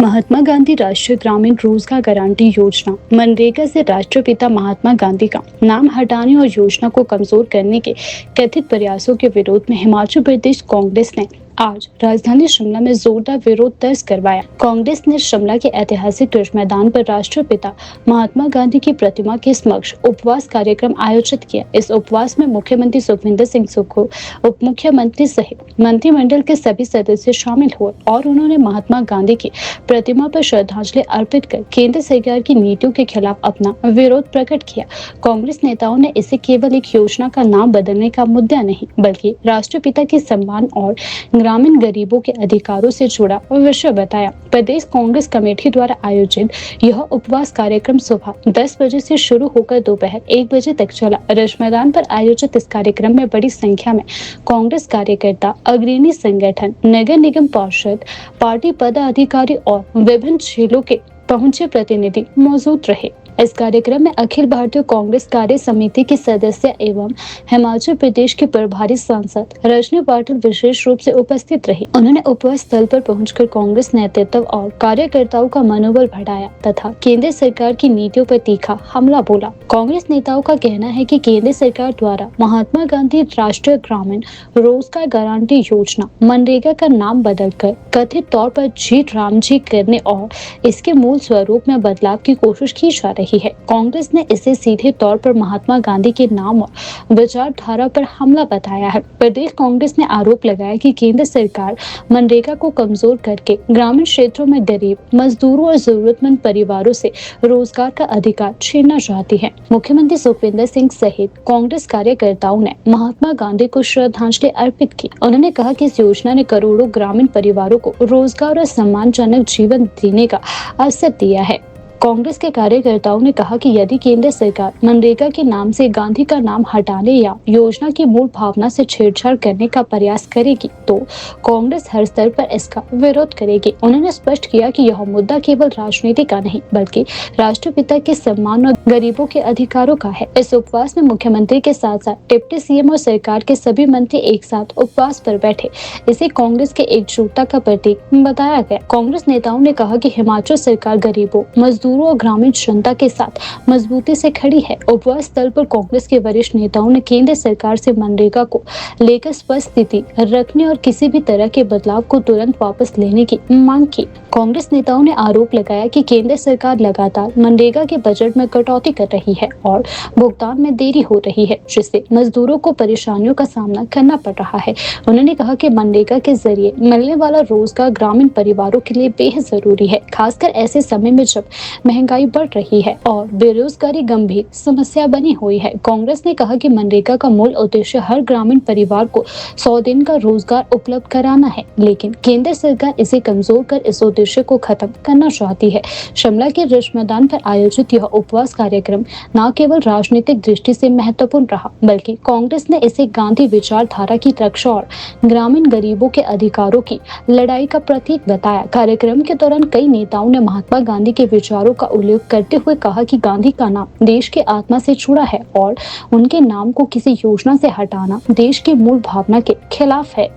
महात्मा गांधी राष्ट्रीय ग्रामीण रोजगार गारंटी योजना मनरेगा से राष्ट्रपिता महात्मा गांधी का नाम हटाने और योजना को कमजोर करने के कथित प्रयासों के विरोध में हिमाचल प्रदेश कांग्रेस ने आज राजधानी शिमला में जोरदार विरोध दर्ज करवाया। कांग्रेस ने शिमला के ऐतिहासिक रिज मैदान पर राष्ट्रपिता महात्मा गांधी की प्रतिमा के समक्ष उपवास कार्यक्रम आयोजित किया। इस उपवास में मुख्यमंत्री सुखविंदर सिंह सुक्खू, उप मुख्यमंत्री सहित मंत्रिमंडल के सभी सदस्य शामिल हुए और उन्होंने महात्मा गांधी की प्रतिमा पर श्रद्धांजलि अर्पित कर केंद्र सरकार की नीतियों के खिलाफ अपना विरोध प्रकट किया। कांग्रेस नेताओं ने इसे केवल एक योजना का नाम बदलने का मुद्दा नहीं, बल्कि राष्ट्रपिता के सम्मान और ग्रामीण गरीबों के अधिकारों से जुड़ा विषय बताया। प्रदेश कांग्रेस कमेटी द्वारा आयोजित यह उपवास कार्यक्रम सुबह 10 बजे से शुरू होकर दोपहर 1 बजे तक चला। रिज मैदान पर आयोजित इस कार्यक्रम में बड़ी संख्या में कांग्रेस कार्यकर्ता, अग्रणी संगठन, नगर निगम पार्षद, पार्टी पदाधिकारी और विभिन्न जिलों के पहुंचे प्रतिनिधि मौजूद रहे। इस कार्यक्रम में अखिल भारतीय कांग्रेस कार्य समिति के सदस्य एवं हिमाचल प्रदेश के प्रभारी सांसद रजनी पाटिल विशेष रूप से उपस्थित रही। उन्होंने उपवास स्थल पर पहुंचकर कांग्रेस नेतृत्व और कार्यकर्ताओं का मनोबल बढ़ाया तथा केंद्र सरकार की नीतियों पर तीखा हमला बोला। कांग्रेस नेताओं का कहना है कि केंद्र सरकार द्वारा महात्मा गांधी राष्ट्रीय ग्रामीण रोजगार गारंटी योजना मनरेगा का नाम बदलकर कथित तौर पर जी राम जी करने और इसके मूल स्वरूप में बदलाव की कोशिश की जा रही है। कांग्रेस ने इसे सीधे तौर पर महात्मा गांधी के नाम और विचारधारा पर हमला बताया है। प्रदेश कांग्रेस ने आरोप लगाया कि केंद्र सरकार मनरेगा को कमजोर करके ग्रामीण क्षेत्रों में गरीब मजदूरों और जरूरतमंद परिवारों से रोजगार का अधिकार छीनना चाहती है। मुख्यमंत्री सुखविंदर सिंह सहित कांग्रेस कार्यकर्ताओं ने महात्मा गांधी को श्रद्धांजलि अर्पित की। उन्होंने कहा कि इस योजना ने करोड़ों ग्रामीण परिवारों को रोजगार और सम्मानजनक जीवन देने का अवसर दिया है। कांग्रेस के कार्यकर्ताओं ने कहा कि यदि केंद्र सरकार मनरेगा के नाम से गांधी का नाम हटाने या योजना की मूल भावना से छेड़छाड़ करने का प्रयास करेगी तो कांग्रेस हर स्तर पर इसका विरोध करेगी। उन्होंने स्पष्ट किया कि यह मुद्दा केवल राजनीति का नहीं, बल्कि राष्ट्रपिता के सम्मान और गरीबों के अधिकारों का है। इस उपवास में मुख्यमंत्री के साथ साथ डिप्टी सीएम और सरकार के सभी मंत्री एक साथ उपवास पर बैठे। इसे कांग्रेस के एकजुटता का प्रतीक बताया गया। कांग्रेस नेताओं ने कहा कि हिमाचल सरकार गरीबों, मजदूरों और ग्रामीण जनता के साथ मजबूती से खड़ी है। उपवास स्थल पर कांग्रेस के वरिष्ठ नेताओं ने केंद्र सरकार से मनरेगा को लेकर स्पष्ट स्थिति रखने और किसी भी तरह के बदलाव को तुरंत वापस लेने की मांग की। कांग्रेस नेताओं ने आरोप लगाया कि केंद्र सरकार लगातार मनरेगा के बजट में कटौती कर रही है और भुगतान में देरी हो रही है, जिससे मजदूरों को परेशानियों का सामना करना पड़ रहा है। उन्होंने कहा कि मनरेगा के जरिए मिलने वाला रोजगार ग्रामीण परिवारों के लिए बेहद जरूरी है, खासकर ऐसे समय में जब महंगाई बढ़ रही है और बेरोजगारी गंभीर समस्या बनी हुई है। कांग्रेस ने कहा कि मनरेगा का मूल उद्देश्य हर ग्रामीण परिवार को 100 दिन का रोजगार उपलब्ध कराना है, लेकिन केंद्र सरकार इसे कमजोर कर इस उद्देश्य को खत्म करना चाहती है। शिमला के रिज मैदान पर आयोजित यह उपवास कार्यक्रम न केवल राजनीतिक दृष्टि से महत्वपूर्ण रहा, बल्कि कांग्रेस ने इसे गांधी विचारधारा की रक्षा और ग्रामीण गरीबों के अधिकारों की लड़ाई का प्रतीक बताया। कार्यक्रम के दौरान कई नेताओं ने महात्मा गांधी के विचारों का उल्लेख करते हुए कहा कि गांधी का नाम देश के आत्मा से जुड़ा है और उनके नाम को किसी योजना से हटाना देश की मूल भावना के खिलाफ है।